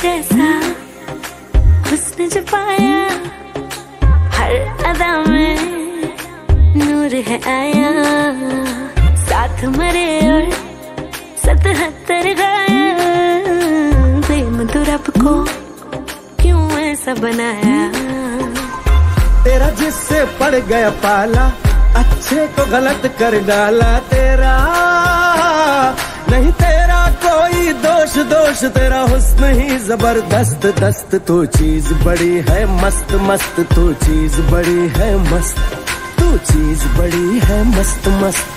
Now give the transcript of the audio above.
जैसा हुस्न जो पाया, हर अदा में नूर है आया। साथ मरे और 77 गाया, प्रेम तो रब को क्यों ऐसा बनाया। तेरा जिससे पड़ गया पाला, अच्छे को गलत कर डाला। तेरा नहीं तेरा कोई दोष, दोष तेरा हुस्न ही जबरदस्त दस्त। तू चीज बड़ी है मस्त मस्त, तू चीज बड़ी है मस्त, तू चीज बड़ी है मस्त मस्त।